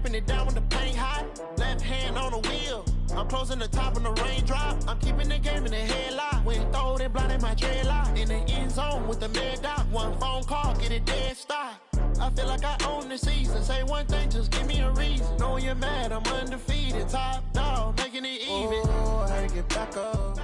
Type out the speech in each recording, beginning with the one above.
wiping it down when the paint hot. Left hand on the wheel. I'm closing the top when the raindrop. I'm keeping the game in the headlock. When throw it blind in my dreadlock. In the end zone with the mid dot. One phone call, get it dead stop. I feel like I own the season. Say one thing, just give me a reason. Know you're mad, I'm undefeated. Top dog, making it even. Oh, I get back up.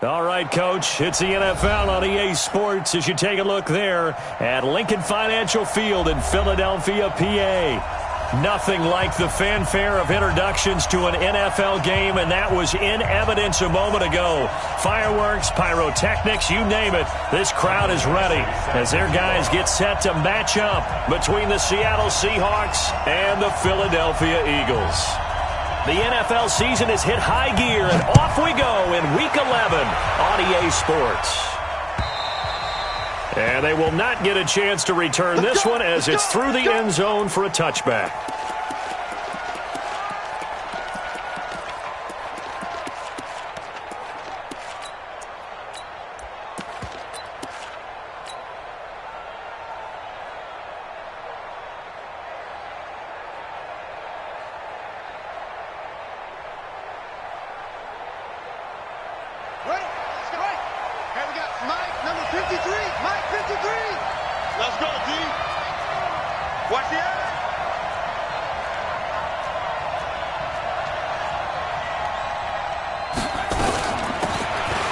All right, Coach, it's the NFL on EA Sports as you take a look there at Lincoln Financial Field in Philadelphia, PA. Nothing like the fanfare of introductions to an NFL game, and that was in evidence a moment ago. Fireworks, pyrotechnics, you name it, this crowd is ready as their guys get set to match up between the Seattle Seahawks and the Philadelphia Eagles. The NFL season has hit high gear, and off we go in Week 11 on EA Sports. And they will not get a chance to return this one as it's through the end zone for a touchback.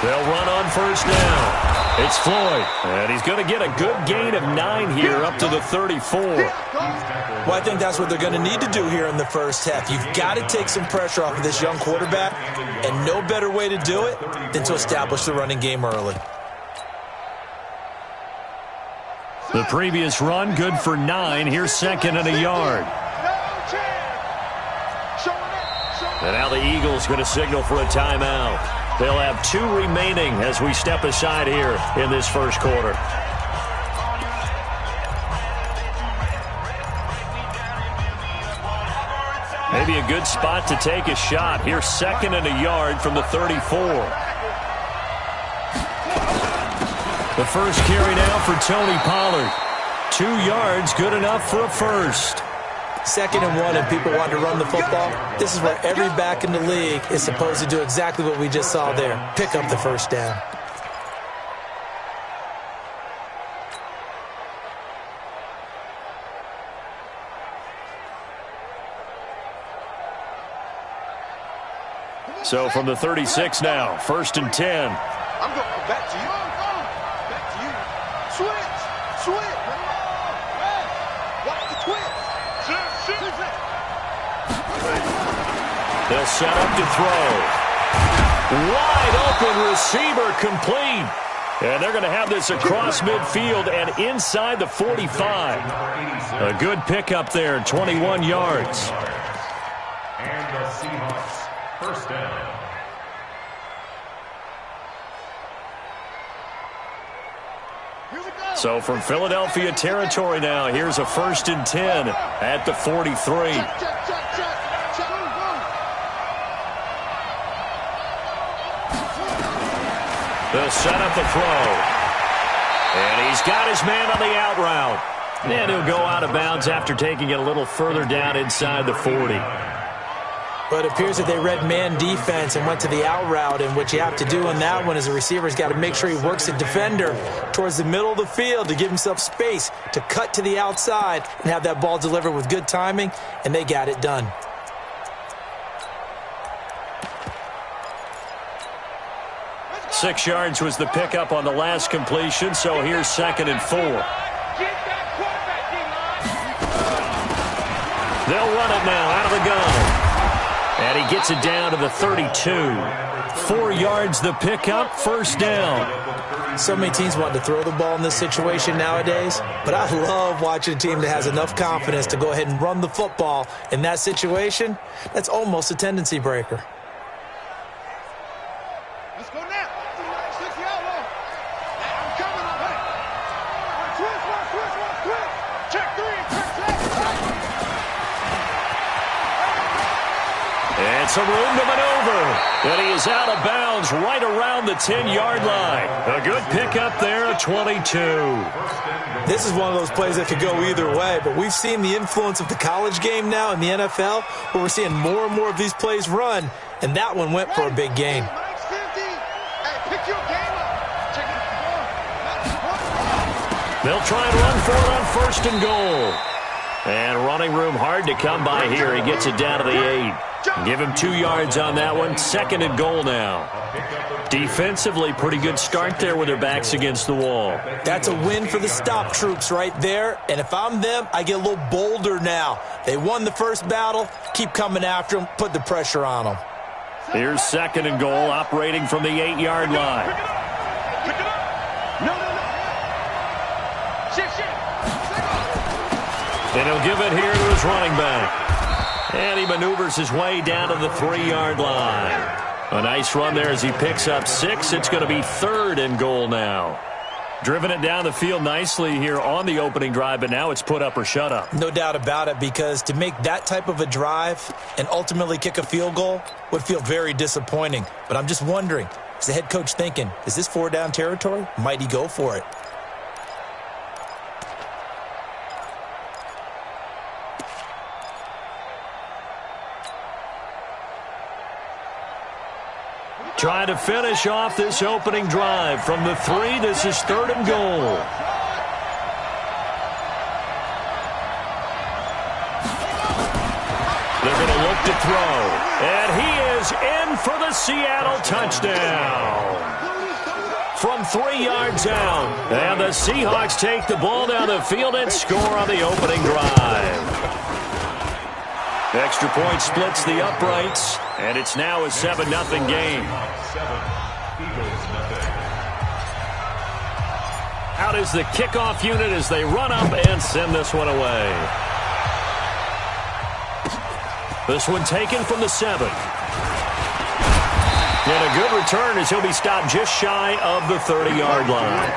They'll run on first down. It's Floyd, and he's going to get a good gain of 9 here up to the 34. Well, I think that's what they're going to need to do here in the first half. You've got to take some pressure off of this young quarterback, and no better way to do it than to establish the running game early. The previous run, good for 9. Here's second and a yard. And now the Eagles going to signal for a timeout. They'll have 2 remaining as we step aside here in this first quarter. Maybe a good spot to take a shot. Here's second and a yard from the 34. The first carry now for Tony Pollard. 2 yards, good enough for a first. Second and 1 and people want to run the football. This is where every back in the league is supposed to do exactly what we just saw there. Pick up the first down. So from the 36 now, first and 10. I'm going back to you. Back to you. Switch. Switch. Watch the twitch. They'll set up to throw. Wide open receiver complete. And they're going to have this across midfield and inside the 45. A good pickup there, 21 yards. And the Seahawks, first down. So from Philadelphia territory now, here's a first and 10 at the 43. They'll set up the throw. And he's got his man on the out route. And he'll go out of bounds after taking it a little further down inside the 40. But it appears that they read man defense and went to the out route, and what you have to do on that one is the receiver's got to make sure he works the defender towards the middle of the field to give himself space to cut to the outside and have that ball delivered with good timing, and they got it done. Six yards was the pickup on the last completion, so here's second and 4. They'll run it now out of the gun. And he gets it down to the 32. 4 yards the pickup, first down. So many teams want to throw the ball in this situation nowadays, but I love watching a team that has enough confidence to go ahead and run the football. In that situation, that's almost a tendency breaker. Let's go now. Switch the outlaw. I'm coming up. Switch. Check 3. And And some room to maneuver. And he is out of bounds right around the 10-yard line. A good pickup there, a 22. This is one of those plays that could go either way, but we've seen the influence of the college game now in the NFL, where we're seeing more and more of these plays run, and that one went for a big gain. They'll try and run for it on first and goal. And running room hard to come by here. He gets it down to the 8. Give him 2 yards on that one. Second and goal now. Defensively, pretty good start there with their backs against the wall. That's a win for the stop troops right there. And if I'm them, I get a little bolder now. They won the first battle. Keep coming after them. Put the pressure on them. Here's second and goal, operating from the 8-yard line. And he'll give it here to his running back. And he maneuvers his way down to the 3-yard line. A nice run there as he picks up 6. It's going to be third and goal now. Driven it down the field nicely here on the opening drive, but now it's put up or shut up. No doubt about it, because to make that type of a drive and ultimately kick a field goal would feel very disappointing. But I'm just wondering, is the head coach thinking, is this 4-down territory? Might he go for it? Trying to finish off this opening drive from the 3. This is third and goal. They're going to look to throw. And he is in for the Seattle touchdown. From 3 yards out. And the Seahawks take the ball down the field and score on the opening drive. Extra point splits the uprights, and it's now a 7-0 game. Out is the kickoff unit as they run up and send this one away. This one taken from the 7. And a good return as he'll be stopped just shy of the 30-yard line.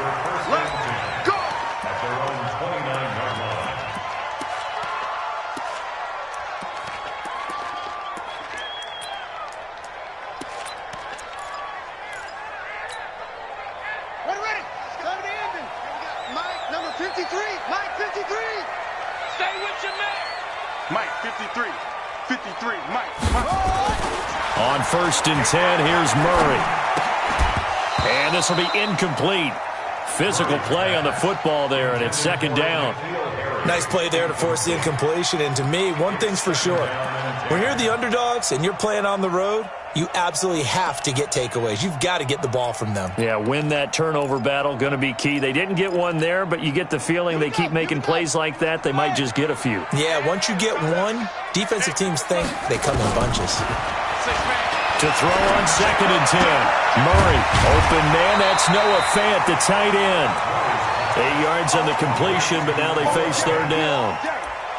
On first and 10, here's Murray. And this will be incomplete. Physical play on the football there, and it's second down. Nice play there to force the incompletion. And to me, one thing's for sure. When you're the underdogs and you're playing on the road, you absolutely have to get takeaways. You've got to get the ball from them. Yeah, win that turnover battle, going to be key. They didn't get one there, but you get the feeling they keep making plays like that, they might just get a few. Yeah, once you get one, defensive teams think they come in bunches. To throw on second and 10. Murray, open man, that's Noah Fant, the tight end. 8 yards on the completion, but now they face third down.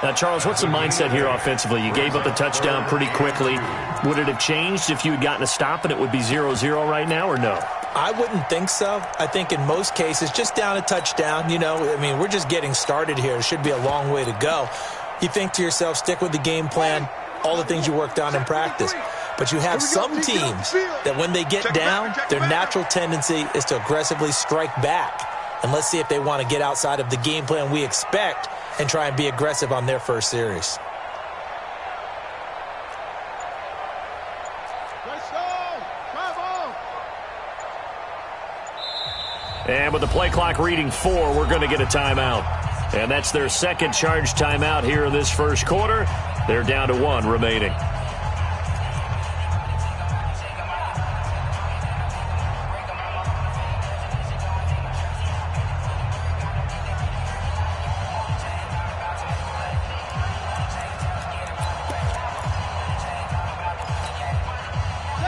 Now, Charles, what's the mindset here offensively? You gave up the touchdown pretty quickly. Would it have changed if you had gotten a stop and it would be 0-0 right now, or no? I wouldn't think so. I think in most cases, just down a touchdown, we're just getting started here. It should be a long way to go. You think to yourself, stick with the game plan, all the things you worked on in practice. But you have some teams that when they get down, their natural tendency is to aggressively strike back. And let's see if they want to get outside of the game plan we expect and try and be aggressive on their first series. And with the play clock reading 4, we're going to get a timeout. And that's their second charge timeout here in this first quarter. They're down to 1 remaining.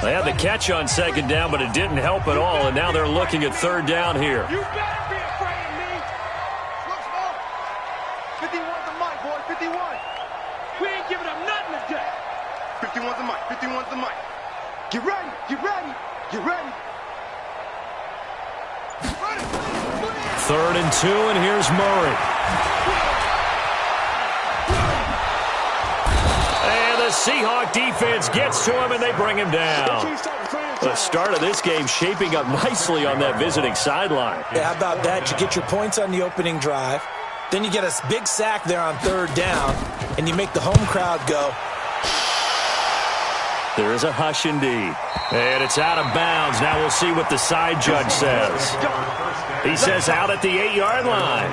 They had the catch on second down, but it didn't help at all, and now they're looking at third down here. You better be afraid of me. Look, Smoke. 51's the mic, boy. 51. We ain't giving up nothing today. 51's the mic. 51's the mic. Get ready. Get ready. Get ready. Third and 2, and here's Murray. And the Seahawk defense gets to him, and they bring him down. The start of this game shaping up nicely on that visiting sideline. Yeah, how about that? You get your points on the opening drive. Then you get a big sack there on third down, and you make the home crowd go. There is a hush indeed. And it's out of bounds. Now we'll see what the side judge says. He says out at the 8-yard line.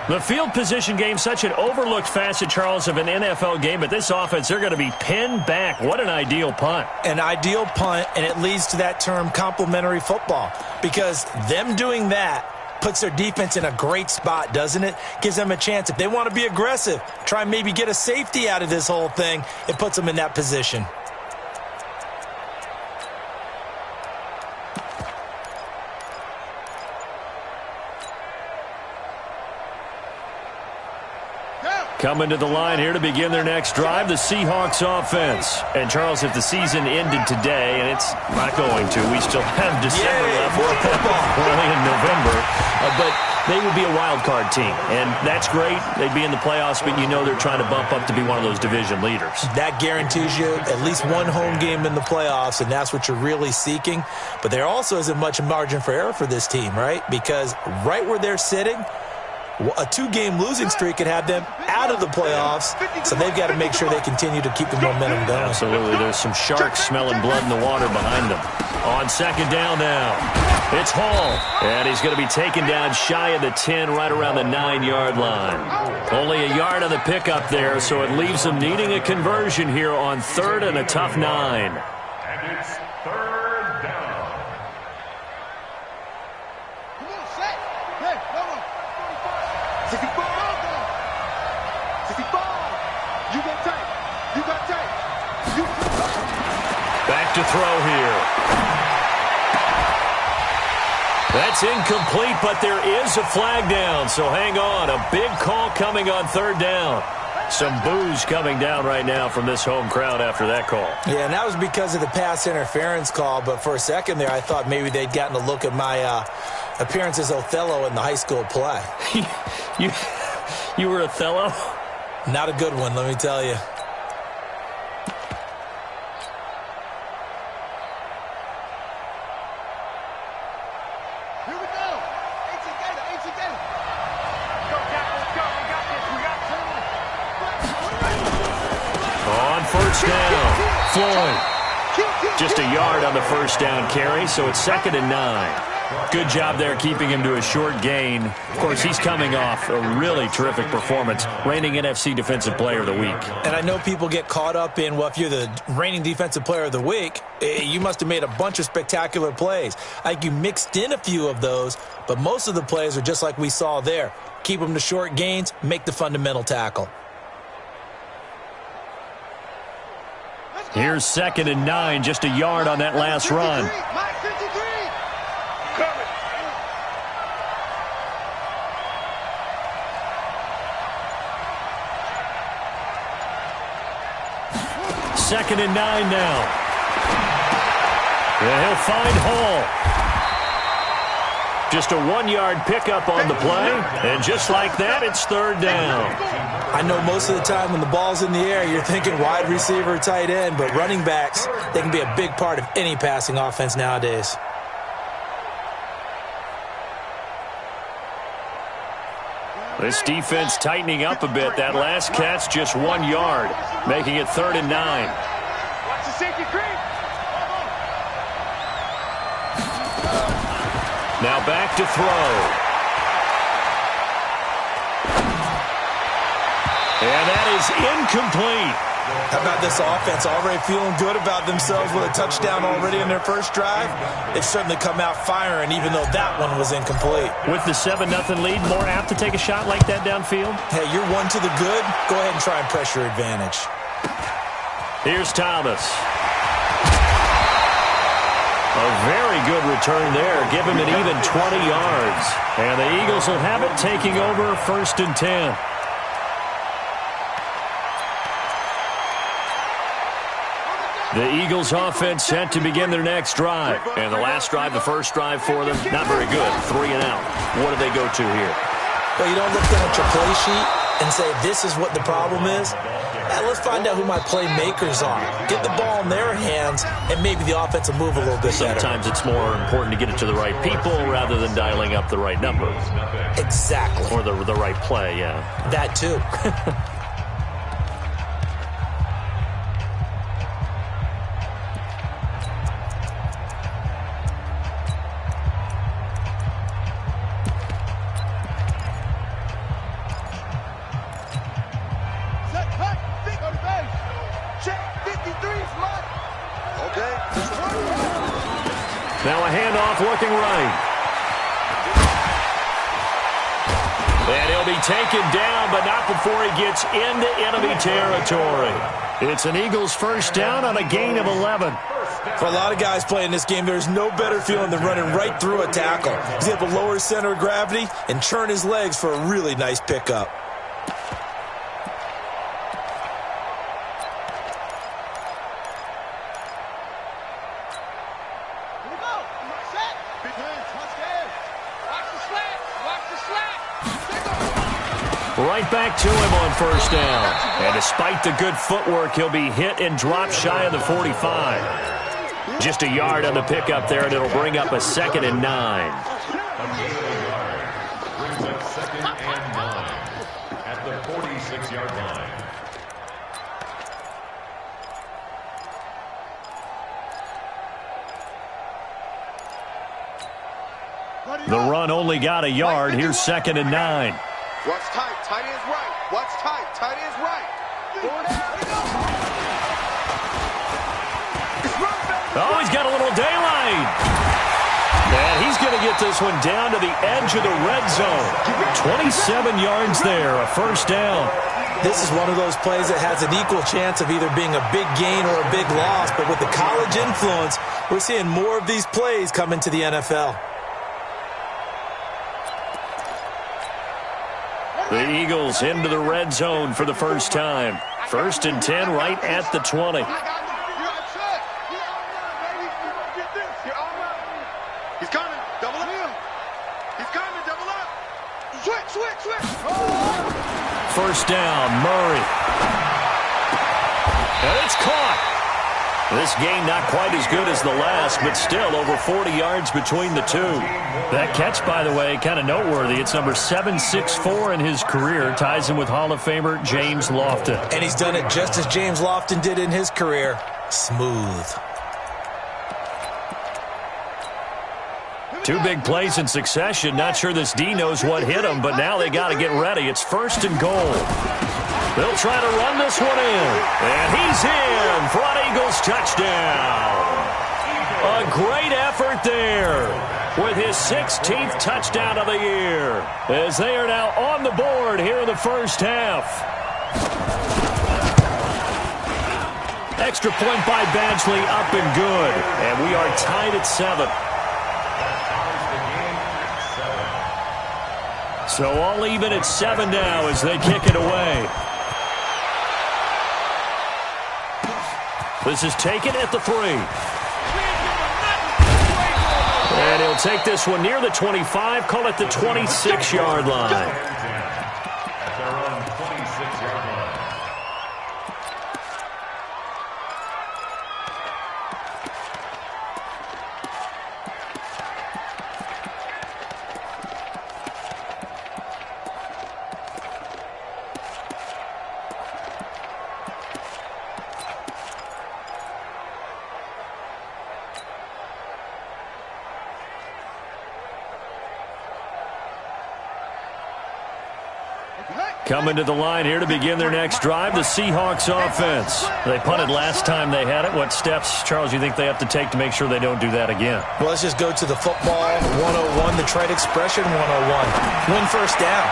The field position game, such an overlooked facet, Charles, of an NFL game, but this offense, they're going to be pinned back. What an ideal punt. An ideal punt, and it leads to that term complementary football, because them doing that puts their defense in a great spot, doesn't it? Gives them a chance. If they want to be aggressive, try and maybe get a safety out of this whole thing, it puts them in that position. Coming to the line here to begin their next drive, the Seahawks offense. And, Charles, if the season ended today, and it's not going to, we still have December left. We're only in November. But they would be a wild card team, and that's great. They'd be in the playoffs, but you know they're trying to bump up to be one of those division leaders. That guarantees you at least one home game in the playoffs, and that's what you're really seeking. But there also isn't much margin for error for this team, right? Because right where they're sitting, a 2-game losing streak could have them out of the playoffs, so they've got to make sure they continue to keep the momentum going. Absolutely. There's some sharks smelling blood in the water behind them. On second down now, it's Hall, and he's going to be taken down shy of the 10, right around the 9-yard line. Only a yard on the pickup there, so it leaves them needing a conversion here on third and a tough 9. And it's third down. Come on, set. Hey, come on. 65. 65. You got tight. You got tight. You got tight. Back to throw here. That's incomplete, but there is a flag down, so hang on. A big call coming on third down. Some boos coming down right now from this home crowd after that call. Yeah, and that was because of the pass interference call, but for a second there I thought maybe they'd gotten a look at my appearance as Othello in the high school play. You were Othello? Not a good one, let me tell you. Here we go. Eight together. Eight together. Go, Jack. Let's go. We got this. We got two. On first down, Floyd. Just a yard on the first down carry, so it's 2nd and 9. Good job there keeping him to a short gain. Of course, he's coming off a really terrific performance, reigning NFC Defensive Player of the Week. And I know people get caught up in, well, if you're the reigning Defensive Player of the Week, you must have made a bunch of spectacular plays. I think you mixed in a few of those, but most of the plays are just like we saw there. Keep them to short gains, make the fundamental tackle. Here's 2nd and 9, just a yard on that last run. Mike 53. Coming. Second and 9 now. And he'll find Hall. Just a 1-yard pickup on the play, and just like that, it's third down. I know most of the time when the ball's in the air, you're thinking wide receiver, tight end, but running backs, they can be a big part of any passing offense nowadays. This defense tightening up a bit. That last catch, just 1 yard, making it 3rd and 9. Watch the safety creep. Now back to throw. And that is incomplete. How about this offense already feeling good about themselves with a touchdown already in their first drive? They've certainly come out firing, even though that one was incomplete. With the 7-0 lead, more apt to take a shot like that downfield? Hey, you're one to the good. Go ahead and try and press your advantage. Here's Thomas. A very good return there. Give him an even 20 yards. And the Eagles will have it, taking over 1st and 10. The Eagles offense set to begin their next drive. And the last drive, the first drive for them, not very good. 3 and out. What do they go to here? Well, you don't look down at your play sheet. and say, this is what the problem is? Let's find out who my playmakers are. Get the ball in their hands, and maybe the offense will move a little bit better. Sometimes it's more important to get it to the right people rather than dialing up the right number. Exactly. Or the right play, yeah. That too. Now a handoff looking right. And he'll be taken down, but not before he gets into enemy territory. It's an Eagles first down on a gain of 11. For a lot of guys playing this game, there's no better feeling than running right through a tackle. He's able to lower his center of gravity and turn his legs for a really nice pickup. Right back to him on first down. And despite the good footwork, he'll be hit and dropped shy of the 45. Just a yard on the pickup there, and it'll bring up a 2nd and 9. Brings up 2nd and 9 at the 46-yard line. The run only got a yard. Here's 2nd and 9. Watch tight. Tight end's right. Watch tight. Tight end's right. Oh, he's got a little daylight. And he's going to get this one down to the edge of the red zone. 27 yards there, a first down. This is one of those plays that has an equal chance of either being a big gain or a big loss. But with the college influence, we're seeing more of these plays come into the NFL. The Eagles into the red zone for the first time. 1st and 10 right at the 20. He's coming. Double up. He's coming. Double up. Switch. First down, Murray. And it's caught. This game not quite as good as the last, but still over 40 yards between the two. That catch, by the way, kind of noteworthy. It's number 764 in his career. Ties him with Hall of Famer James Lofton. And he's done it just as James Lofton did in his career. Smooth. 2 big plays in succession. Not sure this D knows what hit him, but now they got to get ready. It's 1st and goal. They'll try to run this one in. And he's in for an Eagles touchdown. A great effort there with his 16th touchdown of the year, as they are now on the board here in the first half. Extra point by Badgley, up and good. And we are tied at 7. So all even at 7 now as they kick it away. This is taken at the 3. And he'll take this one near the 25, call it the 26-yard line. At their own 26-yard line. Coming to the line here to begin their next drive, the Seahawks offense. They punted last time they had it. What steps, Charles, you think they have to take to make sure they don't do that again? Well, let's just go to the football 101, the trade expression 101. Win first down.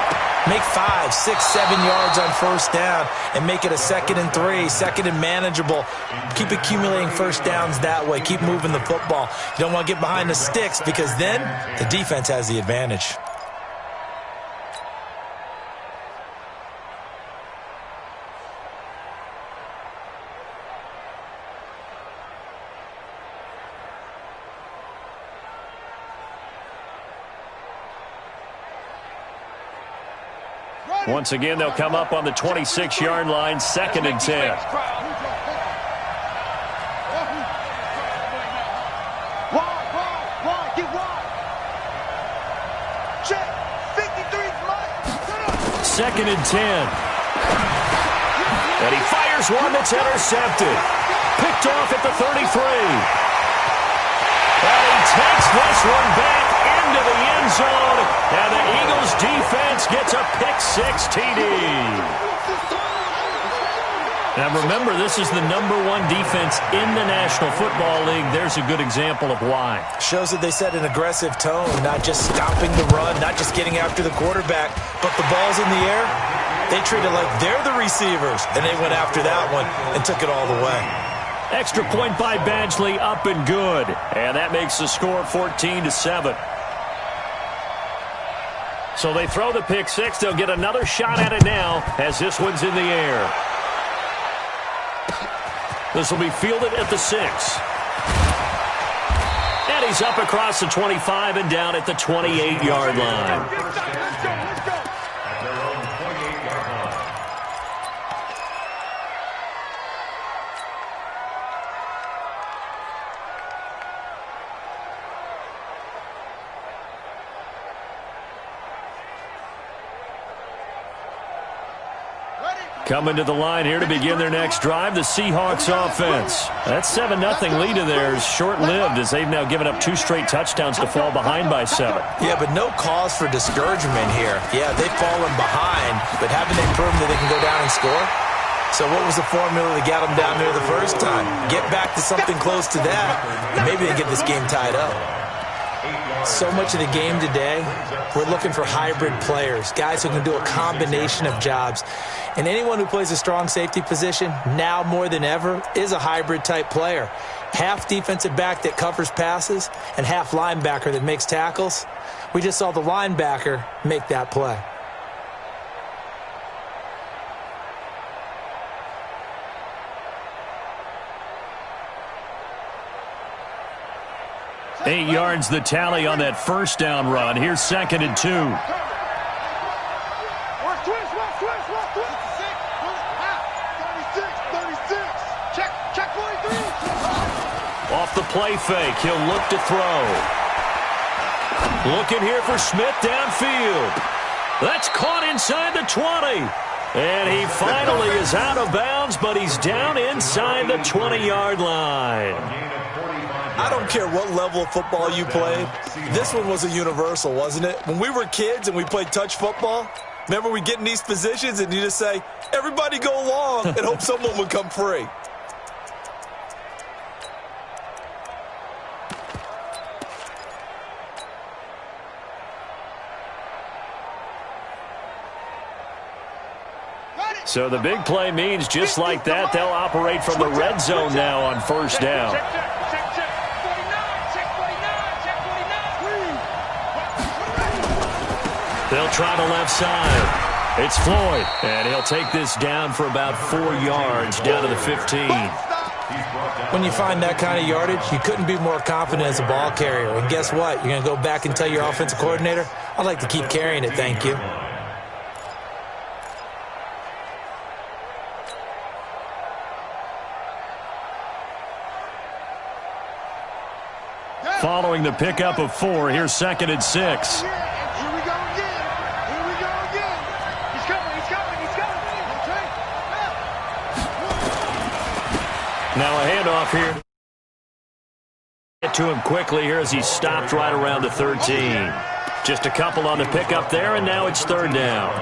Make 5, 6, 7 yards on first down and make it a 2nd and 3, 2nd and manageable. Keep accumulating first downs that way. Keep moving the football. You don't want to get behind the sticks because then the defense has the advantage. Once again, they'll come up on the 26-yard line, 2nd and 10. Wide, get wide. Check, 53's mine. 2nd and 10. And he fires one that's intercepted. Picked off at the 33. And he takes this one back into the end zone. And the Eagles defense gets a pick-6 TD. Now remember, this is the #1 defense in the National Football League. There's a good example of why. Shows that they set an aggressive tone, not just stopping the run, not just getting after the quarterback, but the ball's in the air. They treat it like they're the receivers, and they went after that one and took it all the way. Extra point by Badgley, up and good. And that makes the score 14-7. So they throw the pick-6. They'll get another shot at it now as this one's in the air. This will be fielded at the 6. And he's up across the 25 and down at the 28-yard line. At their own 28-yard line. Coming to the line here to begin their next drive, the Seahawks offense. That 7-0 lead of theirs short-lived as they've now given up 2 straight touchdowns to fall behind by 7. Yeah, but no cause for discouragement here. Yeah, they've fallen behind, but haven't they proven that they can go down and score? So what was the formula that got them down there the first time? Get back to something close to that, and maybe they get this game tied up. So much of the game today, we're looking for hybrid players, guys who can do a combination of jobs. And anyone who plays a strong safety position, now more than ever, is a hybrid-type player. Half defensive back that covers passes and half linebacker that makes tackles. We just saw the linebacker make that play. Eight yards the tally on that first down run. Here's 2nd and 2. Off the play fake, he'll look to throw. Looking here for Smith downfield. That's caught inside the 20. And he finally is out of bounds, but he's down inside the 20-yard line. I don't care what level of football you played. This one was a universal, wasn't it? When we were kids and we played touch football, remember we get in these positions and you just say, everybody go long, and hope someone would come free. So the big play means just like that, they'll operate from the red zone now on first down. They'll try the left side. It's Floyd, and he'll take this down for about 4 yards, down to the 15. When you find that kind of yardage, you couldn't be more confident as a ball carrier. And guess what? You're going to go back and tell your offensive coordinator, I'd like to keep carrying it, thank you. Following the pickup of 4, here's 2nd and 6. Now a handoff here. Get to him quickly here as he stopped right around the 13. Just a couple on the pickup there, and now it's 3rd down.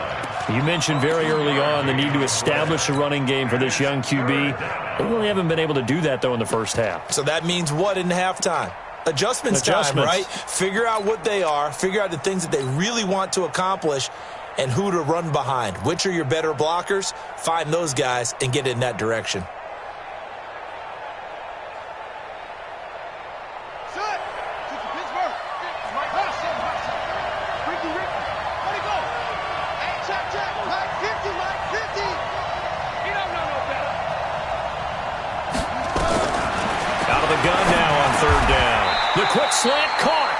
You mentioned very early on the need to establish a running game for this young QB. They really haven't been able to do that, though, in the first half. So that means what in halftime? Adjustments time, right? Figure out what they are, figure out the things that they really want to accomplish, and who to run behind. Which are your better blockers? Find those guys and get in that direction. Gun now on 3rd down. The quick slant caught.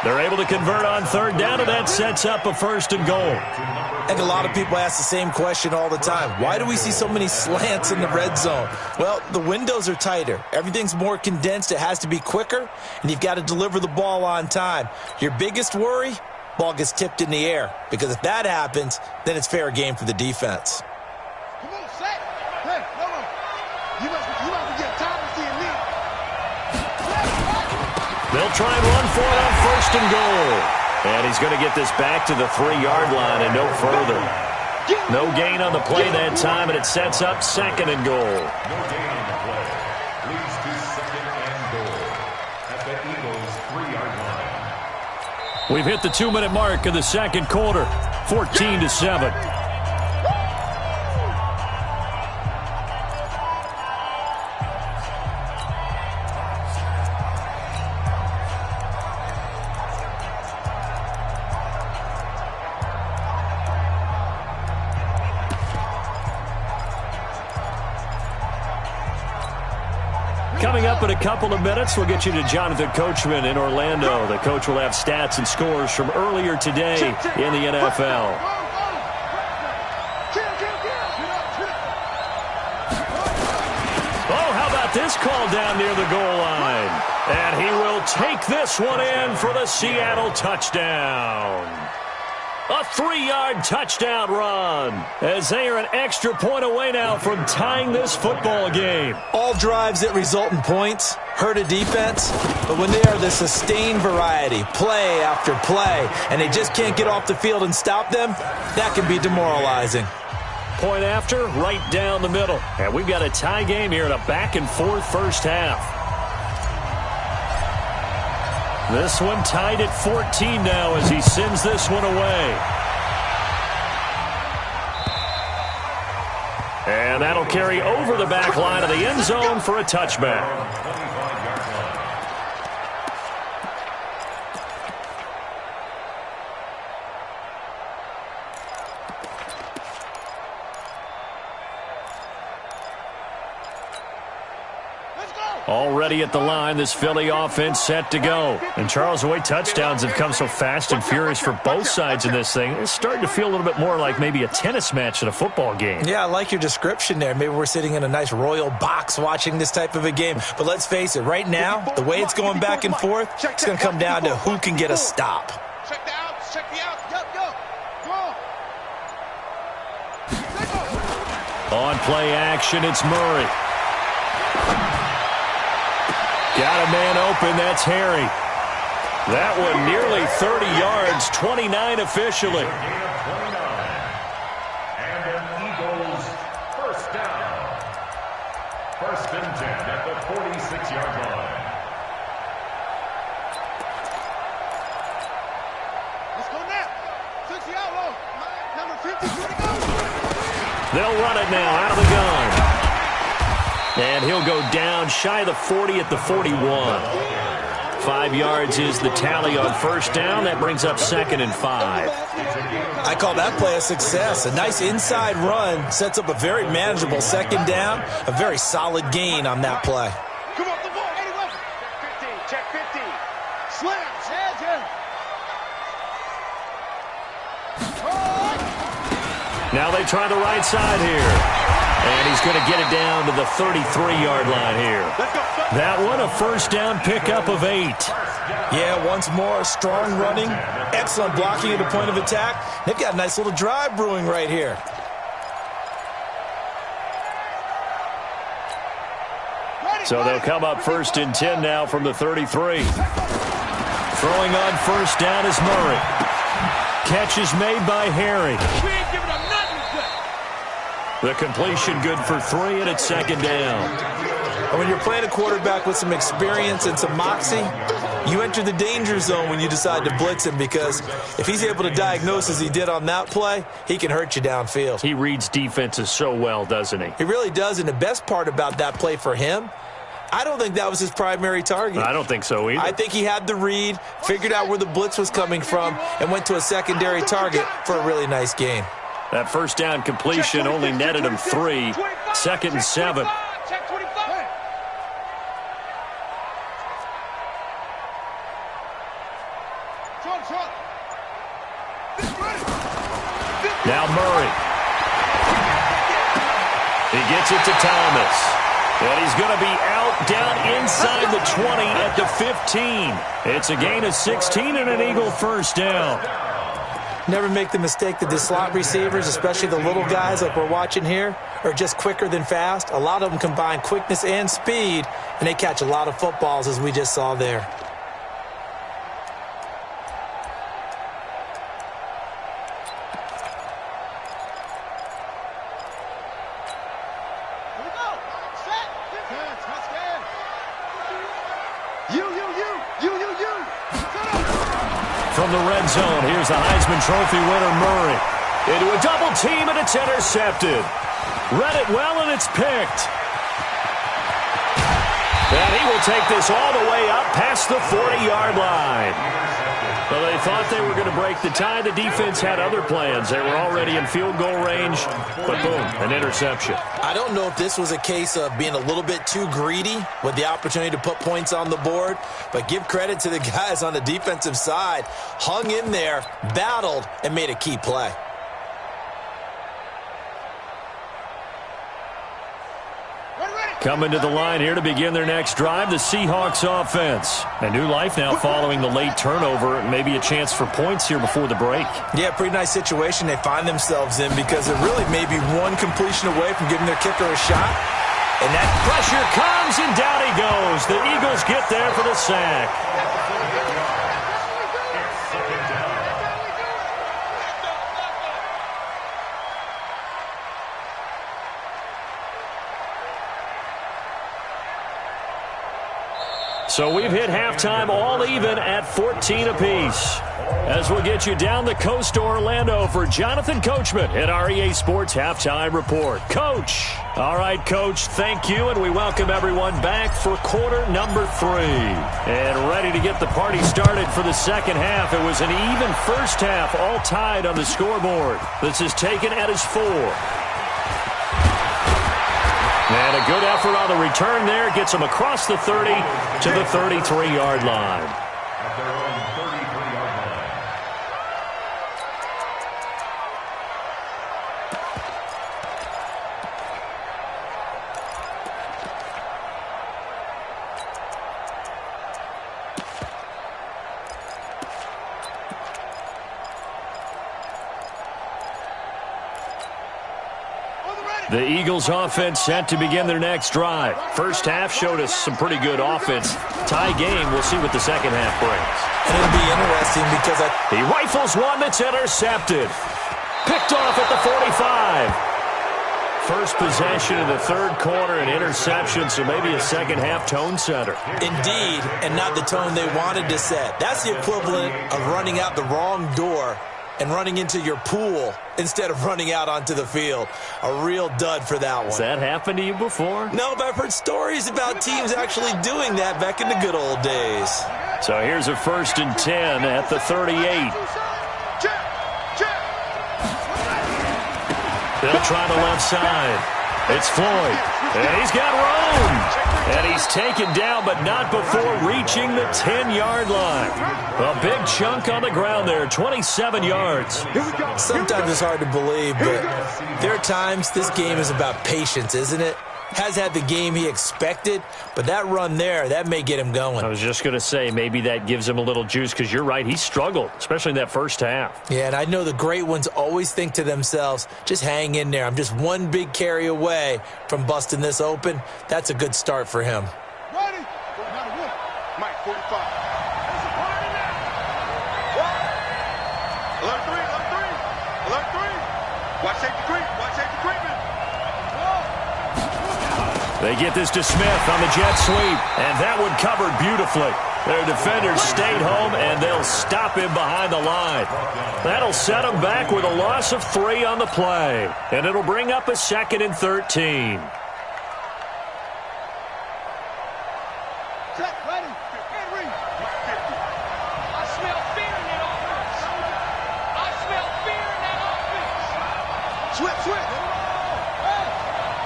They're able to convert on third down, and that sets up a 1st and goal. I think a lot of people ask the same question all the time. Why do we see so many slants in the red zone? Well, the windows are tighter. Everything's more condensed. It has to be quicker, and you've got to deliver the ball on time. Your biggest worry, ball gets tipped in the air, because if that happens, then it's fair game for the defense. Come on, set. Hey, come on. You must get time to see it lead. They'll try and run for it on 1st and goal. And he's going to get this back to the 3-yard line and no further. No gain on the play that time, and it sets up 2nd and goal. No gain on the play. Leads to 2nd and goal at the Eagles' 3-yard line. We've hit the 2-minute mark of the second quarter, 14-7. Coming up in a couple of minutes, we'll get you to Jonathan Coachman in Orlando. The coach will have stats and scores from earlier today in the NFL. Oh, how about this call down near the goal line? And he will take this one in for the Seattle touchdown. A 3-yard touchdown run as they are an extra point away now from tying this football game. All drives that result in points hurt a defense, but when they are the sustained variety, play after play, and they just can't get off the field and stop them, that can be demoralizing. Point after, right down the middle. And we've got a tie game here in a back-and-forth first half. This one tied at 14 now as he sends this one away. And that'll carry over the back line of the end zone for a touchback. Already at the line, this Philly offense set to go. And Charles, the way touchdowns have come so fast and furious for both sides in this thing, it's starting to feel a little bit more like maybe a tennis match at a football game. Yeah, I like your description there. Maybe we're sitting in a nice royal box watching this type of a game. But let's face it, right now, the way it's going back and forth, it's going to come down to who can get a stop. Check the outs, check the outs. Go. On play action, it's Murray. Got a man open, that's Harry. That one nearly 30 yards, 29 officially. And an Eagles first down. 1st and 10 at the 46-yard line. Let's go now. 60 out low. Number 50, go. They'll run it now out of the gun. And he'll go down shy of the 40 at the 41. 5 yards is the tally on first down. That brings up 2nd and 5. I call that play a success. A nice inside run sets up a very manageable 2nd down. A very solid gain on that play. Come on, the ball. Anyway. Check 50. Slam. Now they try the right side here. And he's going to get it down to the 33-yard line here. That one, a first down pickup of 8. Yeah, once more, strong running, excellent blocking at the point of attack. They've got a nice little drive brewing right here. So they'll come up 1st and 10 now from the 33. Throwing on first down is Murray. Catch is made by Harry. We ain't giving up nothing. The completion good for 3, and it's 2nd down. And when you're playing a quarterback with some experience and some moxie, you enter the danger zone when you decide to blitz him, because if he's able to diagnose as he did on that play, he can hurt you downfield. He reads defenses so well, doesn't he? He really does, and the best part about that play for him, I don't think that was his primary target. I don't think so either. I think he had the read, figured out where the blitz was coming from, and went to a secondary target for a really nice gain. That first down completion only netted him 3. 2nd and 7. Check 25. Now Murray. He gets it to Thomas. And he's going to be out down inside the 20 at the 15. It's a gain of 16 and an Eagle first down. Never make the mistake that the slot receivers, especially the little guys like we're watching here, are just quicker than fast. A lot of them combine quickness and speed, and they catch a lot of footballs, as we just saw there. From the red zone, here's the Heisman Trophy winner, Murray. Into a double team, and it's intercepted. Read it well, and it's picked. And he will take this all the way up past the 40-yard line. Well, they thought they were going to break the tie. The defense had other plans. They were already in field goal range, but boom, an interception. I don't know if this was a case of being a little bit too greedy with the opportunity to put points on the board, but give credit to the guys on the defensive side. Hung in there, battled, and made a key play. Coming to the line here to begin their next drive, the Seahawks offense. A new life now following the late turnover. Maybe a chance for points here before the break. Yeah, pretty nice situation they find themselves in because they're really maybe one completion away from giving their kicker a shot. And that pressure comes, and down he goes. The Eagles get there for the sack. So we've hit halftime all even at 14 apiece. As we'll get you down the coast to Orlando for Jonathan Coachman at our EA Sports Halftime Report. Coach. All right, Coach, thank you, and we welcome everyone back for quarter number 3. And ready to get the party started for the second half. It was an even first half, all tied on the scoreboard. This is taken at his 4. And a good effort on the return there. Gets him across the 30 to the 33-yard line. At their own 33-yard line. The Eagles offense set to begin their next drive. First half showed us some pretty good offense. Tie game, we'll see what the second half brings. And it'll be interesting because he rifles one that's intercepted. Picked off at the 45. First possession in the third quarter, an interception, so maybe a second half tone setter. Indeed, and not the tone they wanted to set. That's the equivalent of running out the wrong door and running into your pool instead of running out onto the field. A real dud for that one. Has that happened to you before? No, but I've heard stories about teams actually doing that back in the good old days. So here's a 1st and 10 at the 38. They'll try the left side. It's Floyd. And he's got room. And he's taken down, but not before reaching the 10-yard line. A big chunk on the ground there, 27 yards. Sometimes it's hard to believe, but there are times this game is about patience, isn't it? Has had the game he expected, but that run there, that may get him going. I was just going to say, maybe that gives him a little juice, because you're right, he struggled, especially in that first half. Yeah, and I know the great ones always think to themselves, just hang in there. I'm just one big carry away from busting this open. That's a good start for him. Ready? Mike, 45. Alert 3, alert 3. Alert 3. Watch safety creep. Watch safety creeping. They get this to Smith on the jet sweep, and that one covered beautifully. Their defenders stayed home, and they'll stop him behind the line. That'll set him back with a loss of 3 on the play, and it'll bring up a 2nd and 13. Set, ready, and read. I smell fear in that offense. I smell fear in that offense. Switch, switch.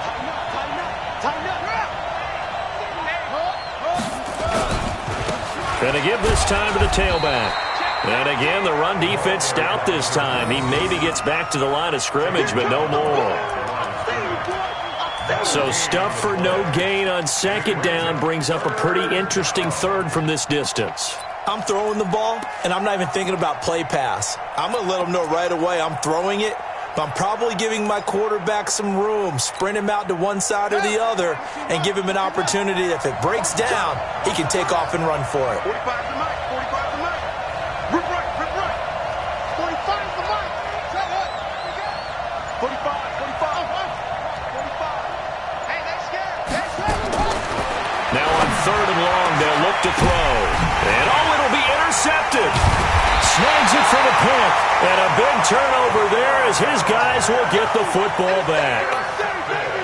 Tighten up, tighten up, tighten up. Going to give this time to the tailback. And again, the run defense stout this time. He maybe gets back to the line of scrimmage, but no more. So stuff for no gain on second down brings up a pretty interesting third from this distance. I'm throwing the ball, and I'm not even thinking about play pass. I'm going to let them know right away I'm throwing it, but I'm probably giving my quarterback some room, sprint him out to one side or the other, and give him an opportunity. If it breaks down, he can take off and run for it. 45 to Mike. 45 to Mike. Rip right. Rip right. 45 to Mike. Tell what? 45. 45. 45. Hey, they scared. They scared. Now on third and long, they'll look to throw. And it'll be intercepted. Snags it for the pick. And a big turnover there as his guys will get the football back.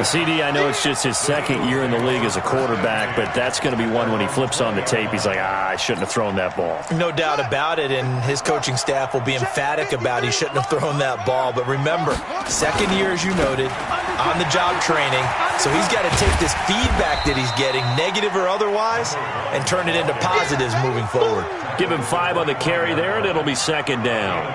CD, I know it's just his second year in the league as a quarterback, but that's going to be one when he flips on the tape. He's like, I shouldn't have thrown that ball. No doubt about it, and his coaching staff will be emphatic about he shouldn't have thrown that ball. But remember, second year, as you noted, on-the-job training, so he's got to take this feedback that he's getting, negative or otherwise, and turn it into positives moving forward. Give him 5 on the carry there, and it'll be second down.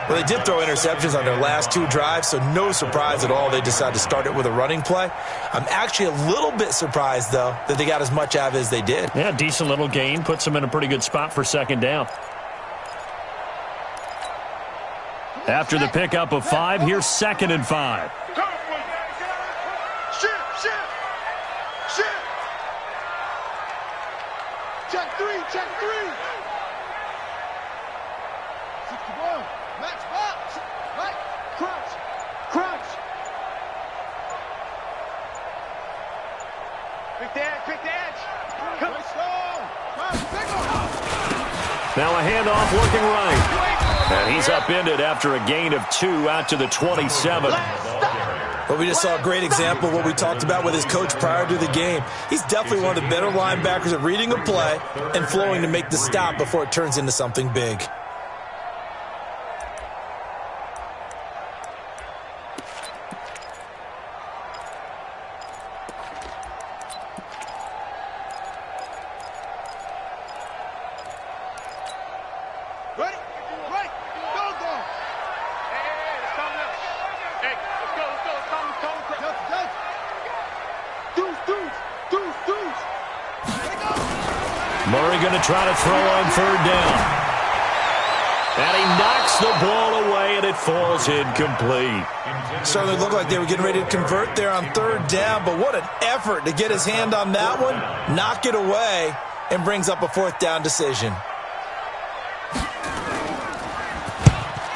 Well, they did throw interceptions on their last 2 drives, so no surprise at all they decided to start it with a running play. I'm actually a little bit surprised, though, that they got as much out of it as they did. Yeah, decent little gain. Puts them in a pretty good spot for second down. After the pickup of 5, here's 2nd and 5. Check 3. Check 3. 61. Max box. Right. Crunch. Crunch. Quick the edge. Quick the edge. Come on. Now a handoff looking right. And he's upended after a gain of 2 out to the 27. Well, we just saw a great example of what we talked about with his coach prior to the game. He's definitely one of the better linebackers at reading a play and flowing to make the stop before it turns into something big. Ready? Right. Go, go. Hey, it's coming up. Hey, let's go. Deuce. Murray going to try to throw on third down. And he knocks the ball away, and it falls incomplete. Certainly looked like they were getting ready to convert there on third down, but what an effort to get his hand on that one, knock it away, and brings up a 4th down decision.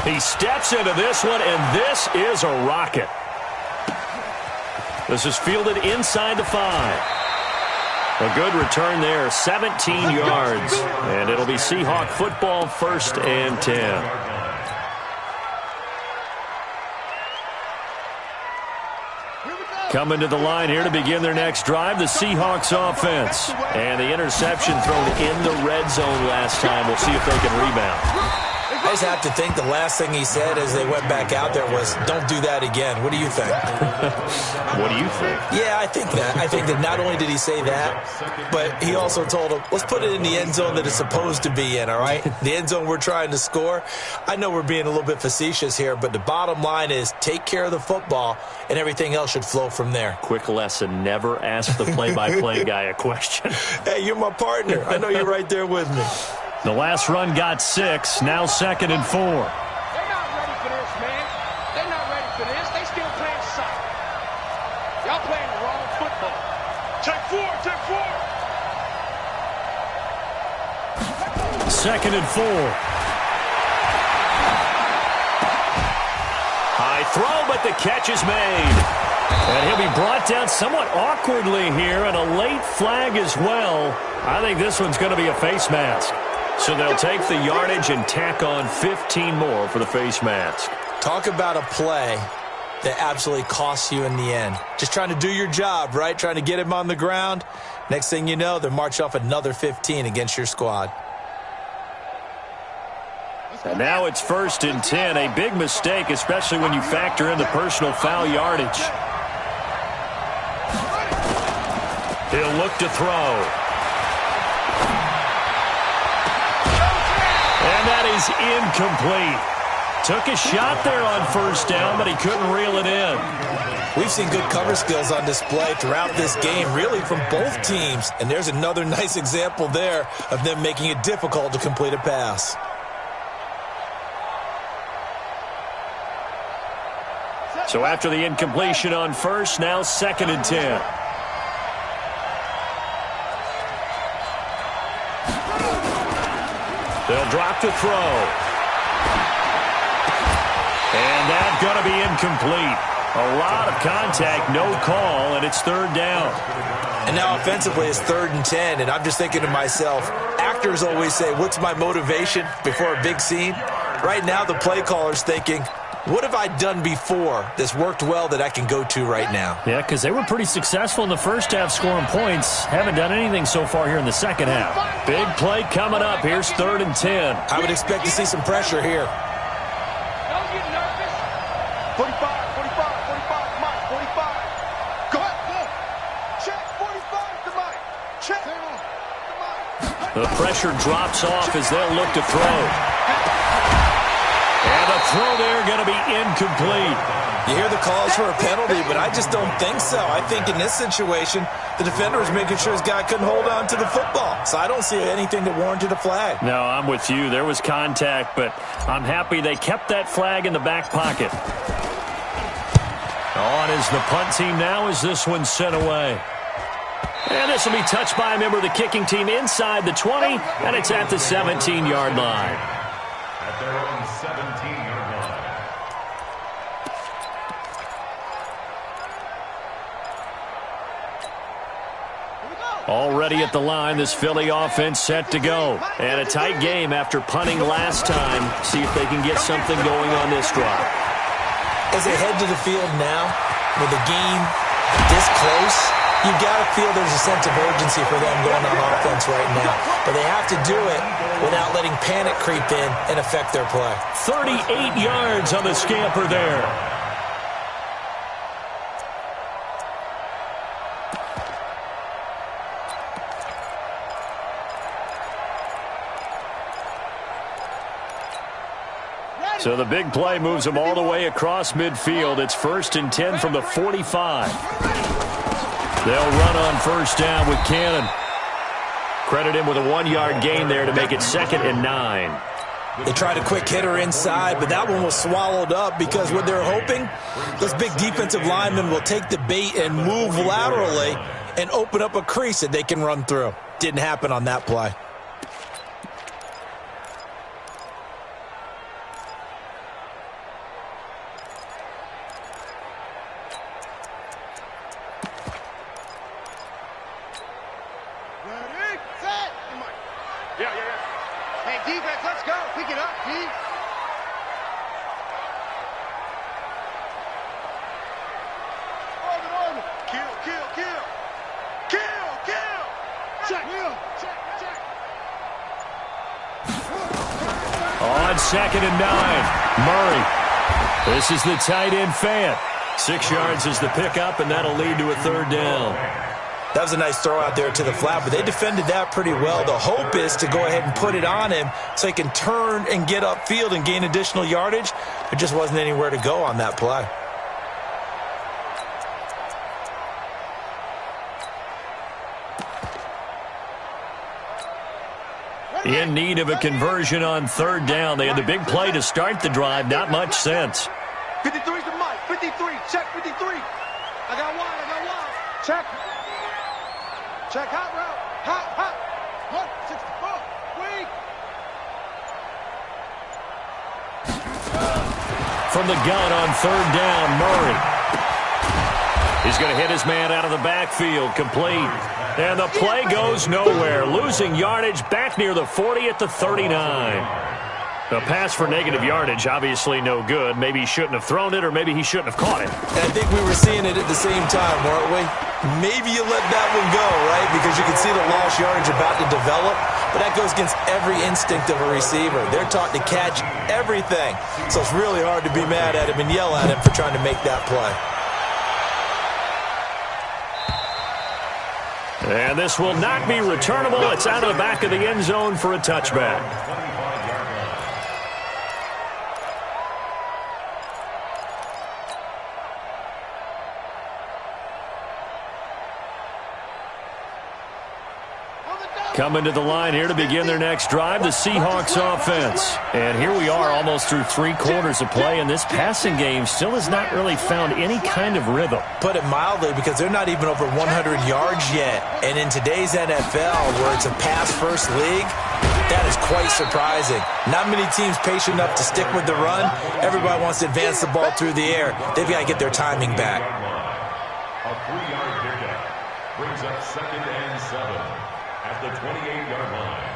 He steps into this one, and this is a rocket. This is fielded inside the 5. A good return there, 17 yards. And it'll be Seahawk football, 1st and 10. Coming to the line here to begin their next drive, the Seahawks offense. And the interception thrown in the red zone last time. We'll see if they can rebound. I just have to think the last thing he said as they went back out there was, don't do that again. What do you think? What do you think? Yeah, I think that. I think that not only did he say that, but he also told him, let's put it in the end zone that it's supposed to be in, all right? The end zone we're trying to score. I know we're being a little bit facetious here, but the bottom line is take care of the football, and everything else should flow from there. Quick lesson, never ask the play-by-play guy a question. Hey, you're my partner. I know you're right there with me. The last run got 6, now 2nd and 4. They're not ready for this, man. They're not ready for this. They still playing soccer. Y'all playing the wrong football. Check 4. 2nd and 4. High throw, but the catch is made. And he'll be brought down somewhat awkwardly here, and a late flag as well. I think this one's going to be a face mask. So they'll take the yardage and tack on 15 more for the face mask. Talk about a play that absolutely costs you in the end. Just trying to do your job, right? Trying to get him on the ground. Next thing you know, they're marching off another 15 against your squad. And now it's 1st and 10. A big mistake, especially when you factor in the personal foul yardage. He'll look to throw. And And that is incomplete. Took a shot there on first down, but he couldn't reel it in. We've seen good cover skills on display throughout this game, really from both teams. And there's another nice example there of them making it difficult to complete a pass. So after the incompletion on first, now 2nd and 10. They'll drop to throw. And that's going to be incomplete. A lot of contact, no call, and it's 3rd down. And now offensively it's 3rd and 10, and I'm just thinking to myself, actors always say, what's my motivation before a big scene? Right now the play caller's thinking, what have I done before that's worked well that I can go to right now? Yeah, because they were pretty successful in the first half scoring points. Haven't done anything so far here in the second half. Big play coming up. Here's 3rd and 10. I would expect to see some pressure here. Don't get nervous. 45, 45, 45, Mike, 45. Go ahead. Check, 45 to Mike. Check. The pressure drops off as they'll look to throw. And the throw there going to be incomplete. You hear the calls for a penalty, but I just don't think so. I think in this situation, the defender was making sure his guy couldn't hold on to the football. So I don't see anything that warranted a flag. No, I'm with you. There was contact, but I'm happy they kept that flag in the back pocket. On is the punt team now as this one's sent away. And this will be touched by a member of the kicking team inside the 20, and it's at the 17-yard line. At their own 17-yard line. Already at the line, this Philly offense set to go. And a tight game after punting last time. See if they can get something going on this drive. As they head to the field now, with the game this close, you've got to feel there's a sense of urgency for them going on offense right now. But they have to do it without letting panic creep in and affect their play. 38 yards on the scamper there. So the big play moves them all the way across midfield. It's 1st and 10 from the 45. They'll run on first down with Cannon. Credit him with a 1-yard gain there to make it 2nd and 9. They tried a quick hitter inside, but that one was swallowed up because what they're hoping, those big defensive linemen will take the bait and move laterally and open up a crease that they can run through. Didn't happen on that play. On 2nd and 9, Murray. This is the tight end Fant. 6 yards is the pickup, and that'll lead to a 3rd down. That was a nice throw out there to the flat, but they defended that pretty well. The hope is to go ahead and put it on him so he can turn and get upfield and gain additional yardage. There just wasn't anywhere to go on that play. In need of a conversion on 3rd down. They had the big play to start the drive. Not much sense. 53 to Mike. 53. Check 53. I got wide. Check. Check hot route. Hot. 164. Weak. From the gun on 3rd down, Murray. He's going to hit his man out of the backfield. Complete. And the play goes nowhere. Losing yardage back near the 40 at the 39. The pass for negative yardage, obviously no good. Maybe he shouldn't have thrown it, or maybe he shouldn't have caught it. And I think we were seeing it at the same time, weren't we? Maybe you let that one go, right? Because you can see the lost yardage about to develop. But that goes against every instinct of a receiver. They're taught to catch everything. So it's really hard to be mad at him and yell at him for trying to make that play. And this will not be returnable. It's out of the back of the end zone for a touchback. Coming to the line here to begin their next drive, the Seahawks offense. And here we are almost through 3 quarters of play, and this passing game still has not really found any kind of rhythm. Put it mildly, because they're not even over 100 yards yet. And in today's NFL, where it's a pass-first league, that is quite surprising. Not many teams patient enough to stick with the run. Everybody wants to advance the ball through the air. They've got to get their timing back. A 3-yard pickup brings up 2nd and 7 at the 28-yard line.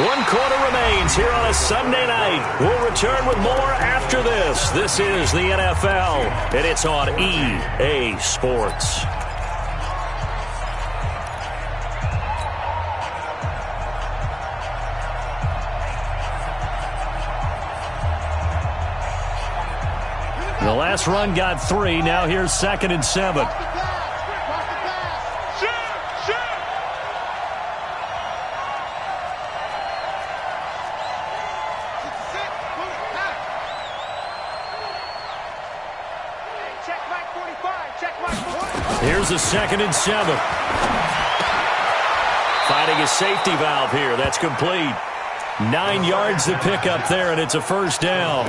1 quarter remains here on a Sunday night. We'll return with more after this. This is the NFL, and it's on EA Sports. The last run got 3. Now here's 2nd and 7. Here's a 2nd and 7. Finding a safety valve here. That's complete. 9 yards to pick up there, and it's a first down.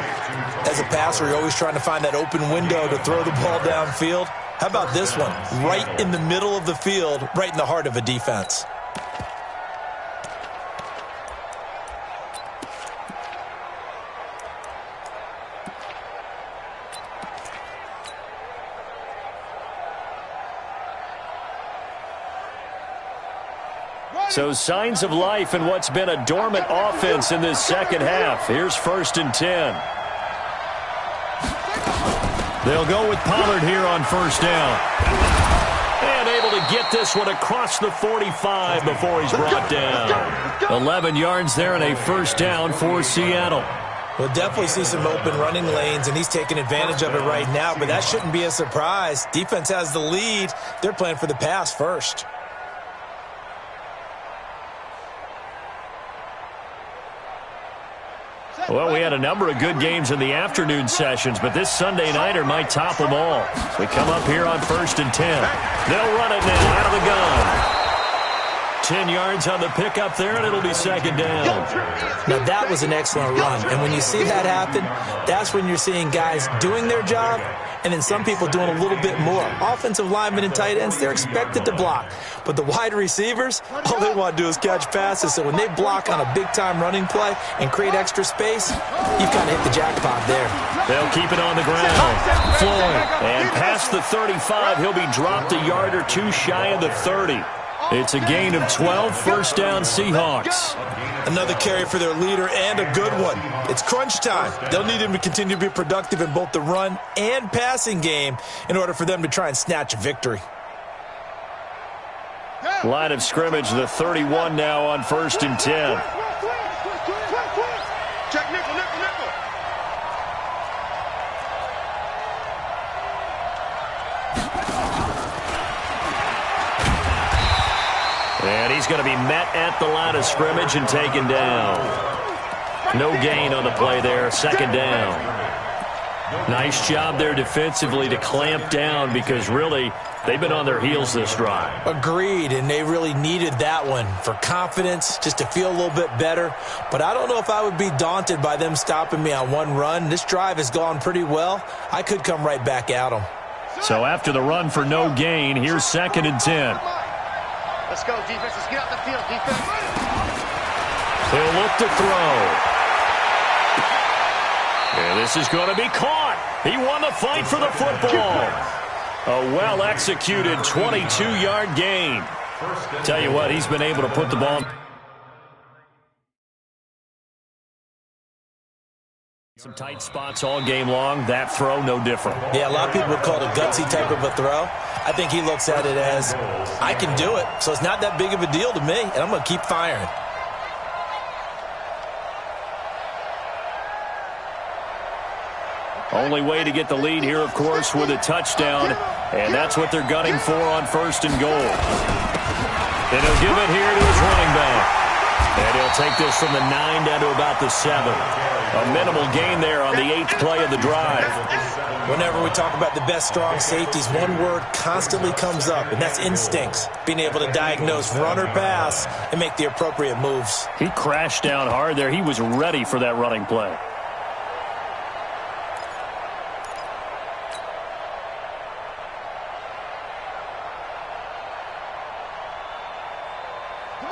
As a passer, you're always trying to find that open window to throw the ball downfield. How about this one? Right in the middle of the field, right in the heart of a defense. So signs of life in what's been a dormant offense in this second half. Here's 1st and 10. They'll go with Pollard here on first down. And able to get this one across the 45 before he's brought down. 11 yards there and a first down for Seattle. We'll definitely see some open running lanes, and he's taking advantage of it right now, but that shouldn't be a surprise. Defense has the lead. They're playing for the pass first. Well, we had a number of good games in the afternoon sessions, but this Sunday nighter might top them all. So we come up here on 1st and 10. They'll run it now out of the gun. 10 yards on the pickup there, and it'll be 2nd down. Now, that was an excellent run. And when you see that happen, that's when you're seeing guys doing their job and then some people doing a little bit more. Offensive linemen and tight ends, they're expected to block. But the wide receivers, all they want to do is catch passes. So when they block on a big-time running play and create extra space, you've kind of hit the jackpot there. They'll keep it on the ground. Floyd. And past the 35, he'll be dropped a yard or 2 shy of the 30. It's a gain of 12, first down Seahawks. Another carry for their leader and a good one. It's crunch time. They'll need him to continue to be productive in both the run and passing game in order for them to try and snatch a victory. Line of scrimmage, the 31 now on 1st and 10. Check nickel, nickel, nickel. And he's going to be met at the line of scrimmage and taken down. No gain on the play there, 2nd down. Nice job there defensively to clamp down because really they've been on their heels this drive. Agreed, and they really needed that one for confidence, just to feel a little bit better. But I don't know if I would be daunted by them stopping me on one run. This drive has gone pretty well. I could come right back at them. So after the run for no gain, here's 2nd and 10. Let's go, defense. Let's get out the field, defense. He'll look to throw. And this is going to be caught. He won the fight for the football. A well-executed 22-yard gain. Tell you what, he's been able to put the ball. Some tight spots all game long. That throw, no different. Yeah, a lot of people would call it a gutsy type of a throw. I think he looks at it as, I can do it, so it's not that big of a deal to me, and I'm going to keep firing. Only way to get the lead here, of course, with a touchdown, and that's what they're gunning for on 1st and goal. And he'll give it here to his running back. And he'll take this from the 9 down to about the 7. A minimal gain there on the 8th play of the drive. Whenever we talk about the best strong safeties, one word constantly comes up, and that's instincts. Being able to diagnose run or pass and make the appropriate moves. He crashed down hard there. He was ready for that running play.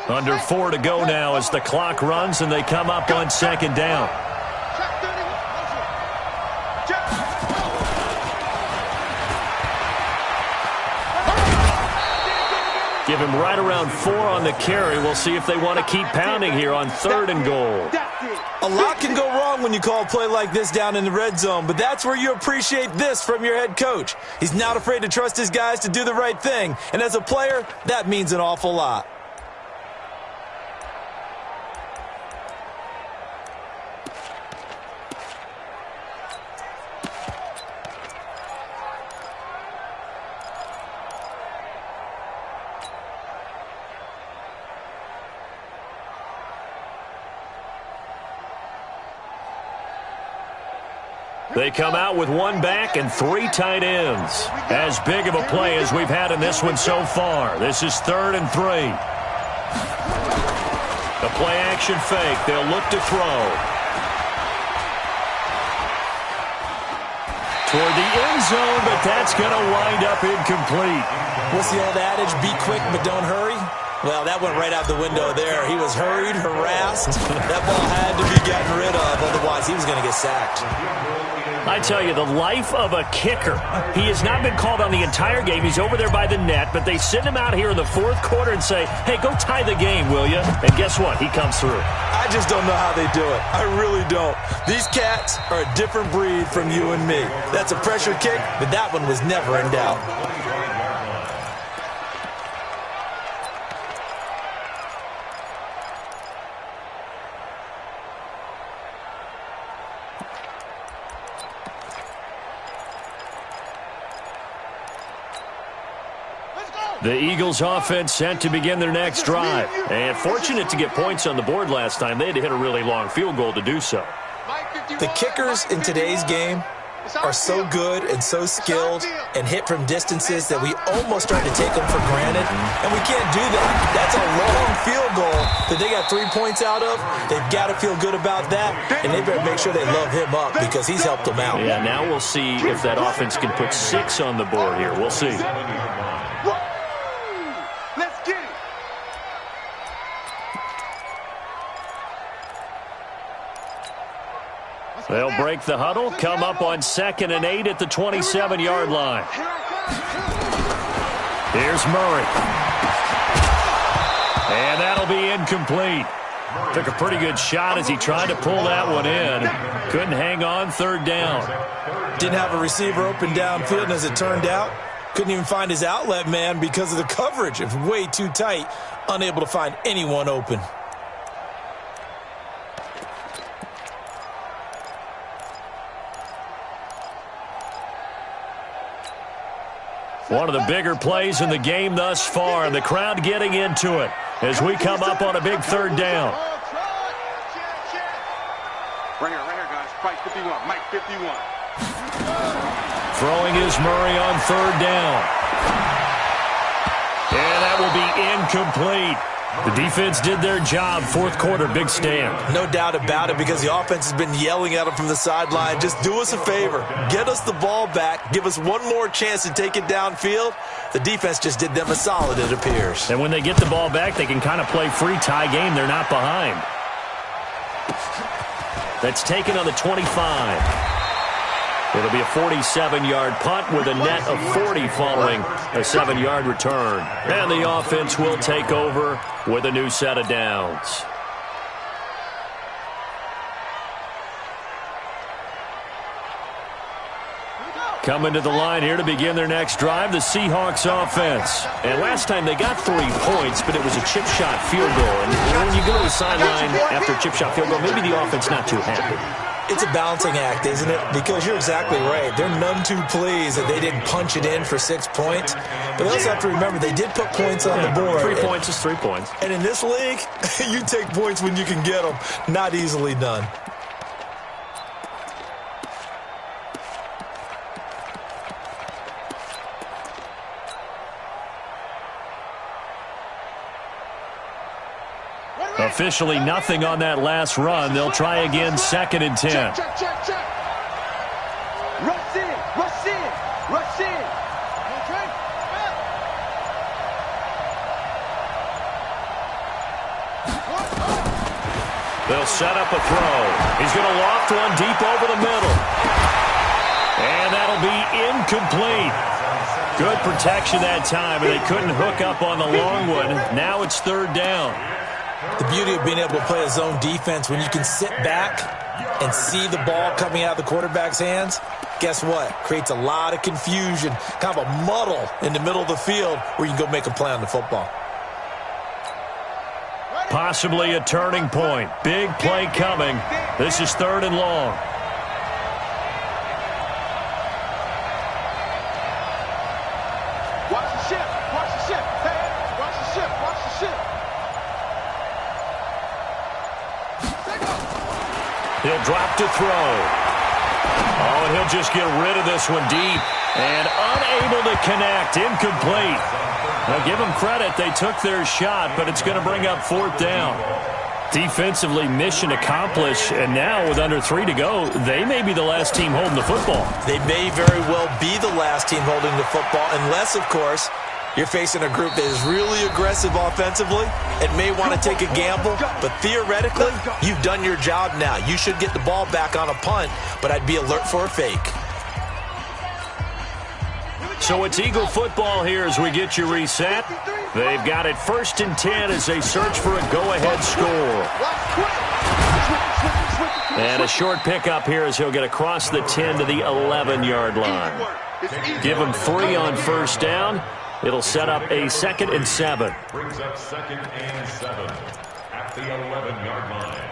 Under 4 to go now as the clock runs and they come up on 2nd down. Give him right around 4 on the carry. We'll see if they want to keep pounding here on 3rd and goal. A lot can go wrong when you call a play like this down in the red zone, but that's where you appreciate this from your head coach. He's not afraid to trust his guys to do the right thing, and as a player, that means an awful lot. They come out with 1 back and 3 tight ends. As big of a play as we've had in this one so far. This is 3rd and 3. The play action fake. They'll look to throw. Toward the end zone, but that's going to wind up incomplete. What's the old adage? Be quick, but don't hurry. Well, that went right out the window there. He was hurried, harassed. That ball had to be gotten rid of, otherwise he was going to get sacked. I tell you, the life of a kicker. He has not been called on the entire game. He's over there by the net, but they send him out here in the 4th quarter and say, hey, go tie the game, will you? And guess what? He comes through. I just don't know how they do it. I really don't. These cats are a different breed from you and me. That's a pressure kick, but that one was never in doubt. The Eagles offense set to begin their next drive. And fortunate to get points on the board last time. They had to hit a really long field goal to do so. The kickers in today's game are so good and so skilled and hit from distances that we almost start to take them for granted. And we can't do that. That's a long field goal that they got 3 points out of. They've got to feel good about that. And they better make sure they love him up because he's helped them out. Yeah, now we'll see if that offense can put 6 on the board here. We'll see. They'll break the huddle, come up on 2nd and 8 at the 27-yard line. Here's Murray. And that'll be incomplete. Took a pretty good shot as he tried to pull that one in. Couldn't hang on, 3rd down. Didn't have a receiver open downfield, and as it turned out, couldn't even find his outlet man because of the coverage. It was way too tight, unable to find anyone open. One of the bigger plays in the game thus far, and the crowd getting into it as we come up on a big 3rd down. Right here, guys. Mike 51. Mike 51. Throwing is Murray on 3rd down. And that will be incomplete. The defense did their job. 4th quarter, big stand. No doubt about it because the offense has been yelling at them from the sideline. Just do us a favor. Get us the ball back. Give us one more chance to take it downfield. The defense just did them a solid, it appears. And when they get the ball back, they can kind of play free tie game. They're not behind. That's taken on the 25. It'll be a 47-yard punt with a net of 40 following a 7-yard return. And the offense will take over with a new set of downs. Coming to the line here to begin their next drive, the Seahawks offense. And last time they got 3 points, but it was a chip shot field goal. And when you go to the sideline after a chip shot field goal, maybe the offense not too happy. It's a balancing act, isn't it? Because you're exactly right. They're none too pleased that they didn't punch it in for 6 points. But they also have to remember they did put points on the board. 3 points is 3 points. And in this league, you take points when you can get them. Not easily done. Officially nothing on that last run. They'll try again, 2nd and 10. Check. Rush in. Okay. They'll set up a throw. He's going to loft one deep over the middle. And that'll be incomplete. Good protection that time, and they couldn't hook up on the long one. Now it's 3rd down. The beauty of being able to play a zone defense, when you can sit back and see the ball coming out of the quarterback's hands, guess what? Creates a lot of confusion, kind of a muddle in the middle of the field where you can go make a play on the football. Possibly a turning point. Big play coming. This is 3rd and long. Watch the ship. Hey, watch the ship. He'll drop to throw. Oh, and he'll just get rid of this one deep. And unable to connect. Incomplete. Now, give them credit. They took their shot, but it's going to bring up 4th down. Defensively, mission accomplished. And now, with under 3 to go, they may be the last team holding the football. They may very well be the last team holding the football, unless, of course, you're facing a group that is really aggressive offensively and may want to take a gamble. But theoretically, you've done your job now. You should get the ball back on a punt, but I'd be alert for a fake. So it's Eagle football here as we get you reset. They've got it 1st and 10 as they search for a go-ahead score. And a short pickup here as he'll get across the 10 to the 11-yard line. Give him 3 on 1st down. It'll set up a 2nd and 7. Brings up 2nd and 7 at the 11-yard line.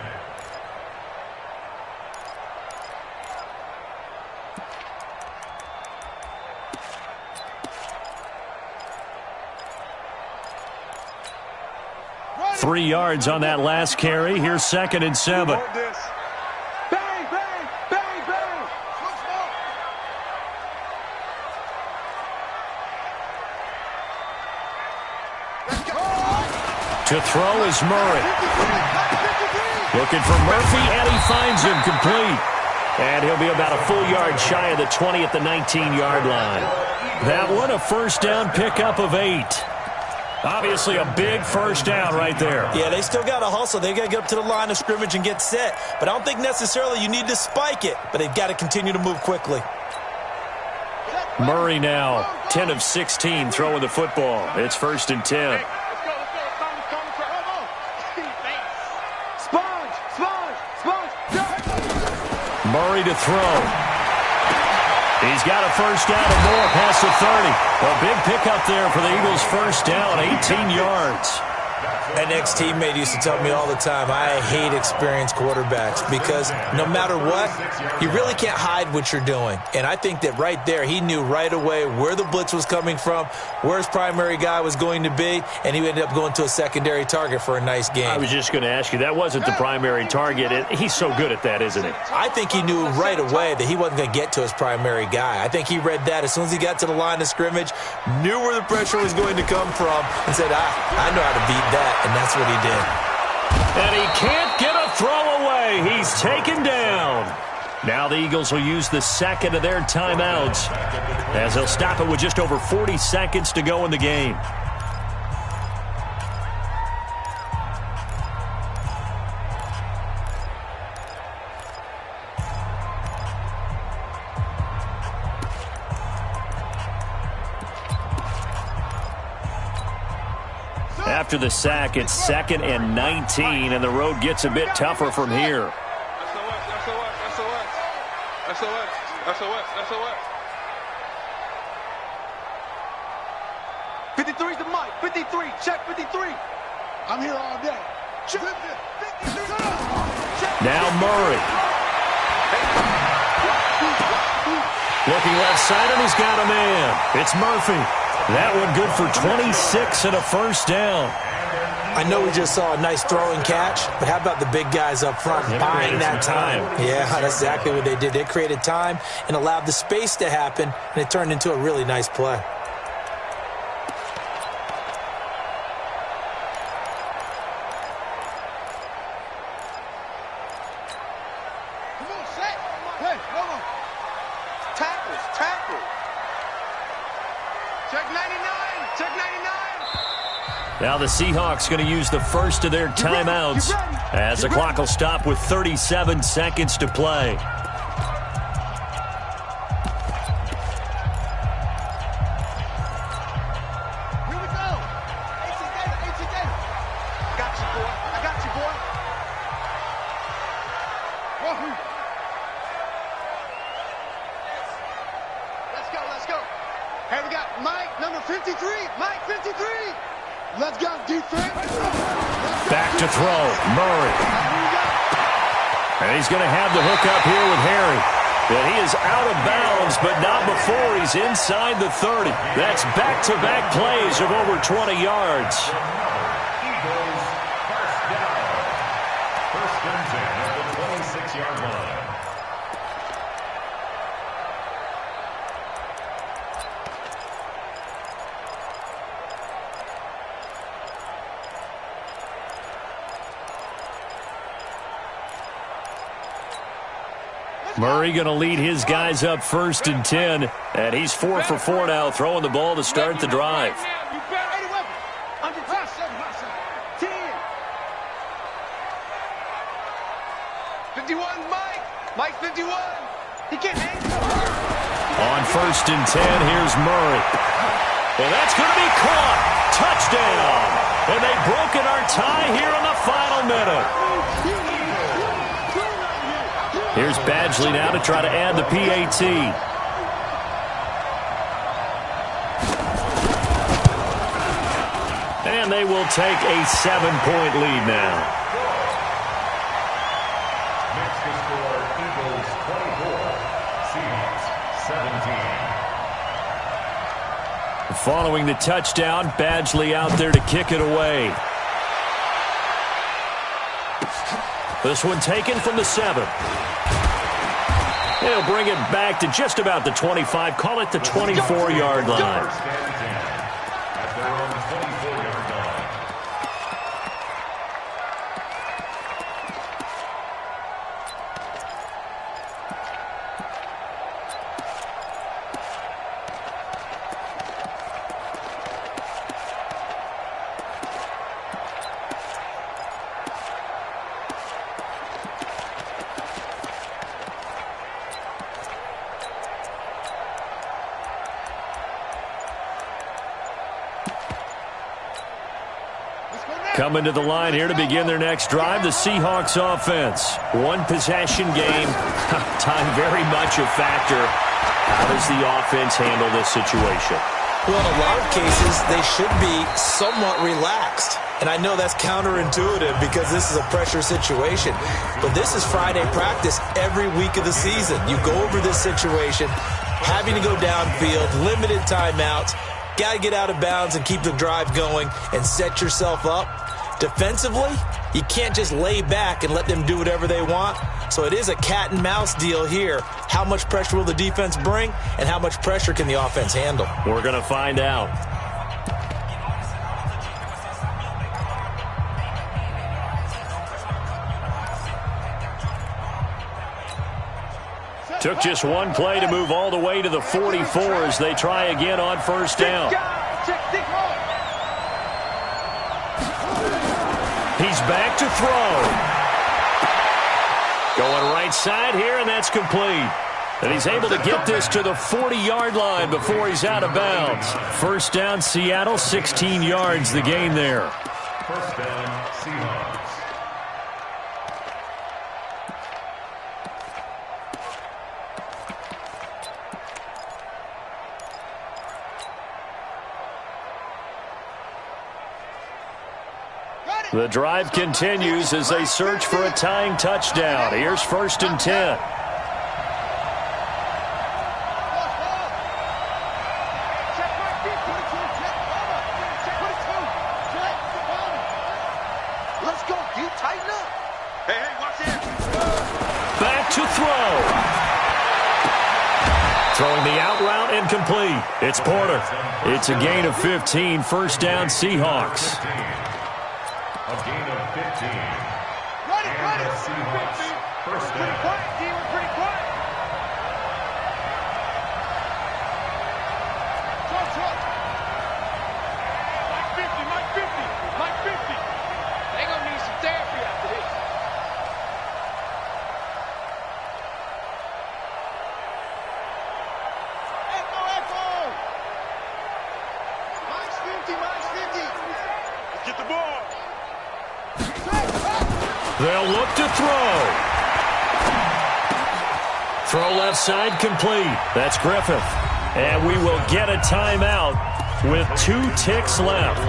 Right. 3 yards on that last carry. Here's 2nd and 7. To throw is Murray. Looking for Murphy, and he finds him complete. And he'll be about a full yard shy of the 20 at the 19-yard line. That one, a 1st down pickup of 8. Obviously a big 1st down right there. Yeah, they still got to hustle. They got to get up to the line of scrimmage and get set. But I don't think necessarily you need to spike it, but they've got to continue to move quickly. Murray now, 10 of 16 throwing the football. It's 1st and 10. Murray to throw. He's got a 1st down and more past the 30. A big pickup there for the Eagles' 1st down, 18 yards. An ex-teammate used to tell me all the time, I hate experienced quarterbacks because no matter what, you really can't hide what you're doing. And I think that right there, he knew right away where the blitz was coming from, where his primary guy was going to be, and he ended up going to a secondary target for a nice game. I was just going to ask you, that wasn't the primary target. He's so good at that, isn't he? I think he knew right away that he wasn't going to get to his primary guy. I think he read that as soon as he got to the line of scrimmage, knew where the pressure was going to come from, and said, I know how to beat that. And that's what he did. And he can't get a throw away. He's taken down. Now the Eagles will use the 2nd of their timeouts as they'll stop it with just over 40 seconds to go in the game. After the sack, it's 2nd and 19, and the road gets a bit tougher from here. SOS. 53's the mic. 53. Check 53. I'm here all day. Check. 53. Now Murray. Looking left side, and he's got a man. It's Murphy. That one good for 26 and a first down. I know we just saw a nice throwing catch, but how about the big guys up front buying that time? Yeah, that's exactly what they did. They created time and allowed the space to happen, and it turned into a really nice play. Now the Seahawks going to use the first of their timeouts as the clock will stop with 37 seconds to play. Here we go. I got you, boy. Let's go. Hey, we got Mike, number 53. Mike, 53. Let's go, defense. Back to throw, Murray. And he's going to have the hook up here with Harry. But he is out of bounds, but not before he's inside the 30. That's back-to-back plays of over 20 yards. Eagles first down. First and 10 at the 26-yard line. Murray going to lead his guys up first and 10, and he's 4 for 4 now, throwing the ball to start the drive. 51, Mike 51. He can't hang. On first and 10, here's Murray. And that's going to be caught. Touchdown. And they've broken our tie here in the final minute. Here's Badgley now to try to add the PAT. And they will take a 7-point lead now. Next to score, Eagles 24, Seahawks 17. Following the touchdown, Badgley out there to kick it away. This one taken from the 7. They'll bring it back to just about the 25. Call it the 24-yard line. First and 10 at their own 24-yard line. Coming to the line here to begin their next drive, the Seahawks offense. One possession game. Time very much a factor. How does the offense handle this situation? Well, in a lot of cases, they should be somewhat relaxed. And I know that's counterintuitive because this is a pressure situation. But this is Friday practice every week of the season. You go over this situation, having to go downfield, limited timeouts, got to get out of bounds and keep the drive going and set yourself up. Defensively, you can't just lay back and let them do whatever they want. So it is a cat and mouse deal here. How much pressure will the defense bring, and how much pressure can the offense handle? We're going to find out. Took just one play to move all the way to the 44 as they try again on first down. He's back to throw. Going right side here, and that's complete. And he's able to get this to the 40-yard line before he's out of bounds. First down, Seattle, 16 yards the gain there. First down, Seahawks. The drive continues as they search for a tying touchdown. Here's first and 10. Throwing the out route and complete. It's Porter. It's a gain of 15. First down, Seahawks. A gain of 15. Run it, And the Seahawks first Pretty down. quiet, D. We're pretty quiet. Truck. Mike 50, Mike 50, Mike 50. They gonna need some therapy after this. Echo. Mike's 50, Mike's 50. Let's get the ball. They'll look to throw. Throw left side complete. That's Griffith. And we will get a timeout with 2 ticks left.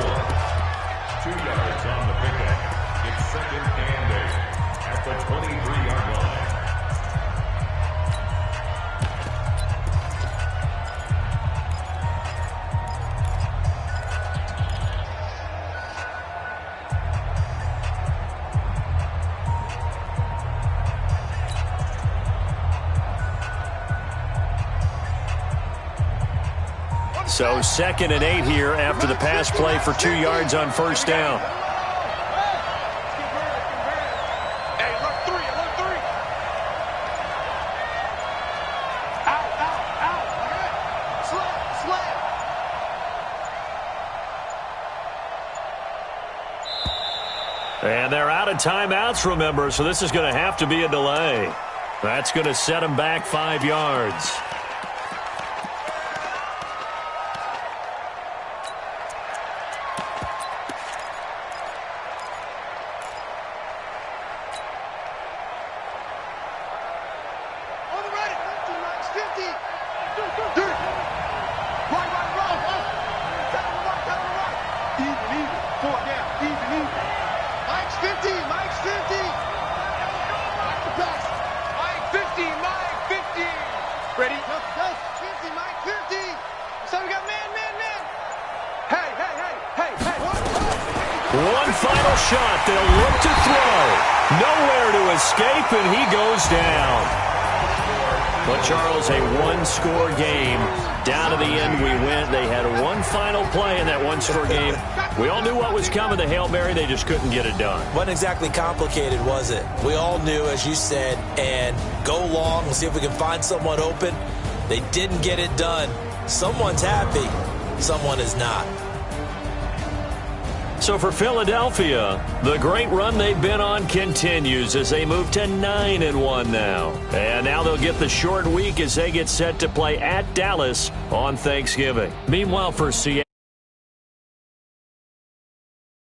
2 yards on the pickup. It's 2nd and 8 at the 23-yard line. So 2nd and 8 here after the pass play for 2 yards on first down. Hey, look 3. Out. Slap. And they're out of timeouts, remember, so this is going to have to be a delay. That's going to set them back 5 yards. On the ready. Mike's 50. Dirt. Right. Tell him right. Even. 4 down. Even. Mike's 50. Watch the pass. Mike 50. Ready? Go. 50. Mike 50. So we got man. Hey. One final shot. They'll look to throw. Nowhere to escape, and he goes down. But, Charles, a one-score game. Down to the end, we went. They had one final play in that one-score game. We all knew what was coming, the Hail Mary. They just couldn't get it done. Wasn't exactly complicated, was it? We all knew, as you said, and go long and see if we can find someone open. They didn't get it done. Someone's happy. Someone is not. So for Philadelphia, the great run they've been on continues as they move to 9-1 now. And now they'll get the short week as they get set to play at Dallas on Thanksgiving. Meanwhile, for Seattle,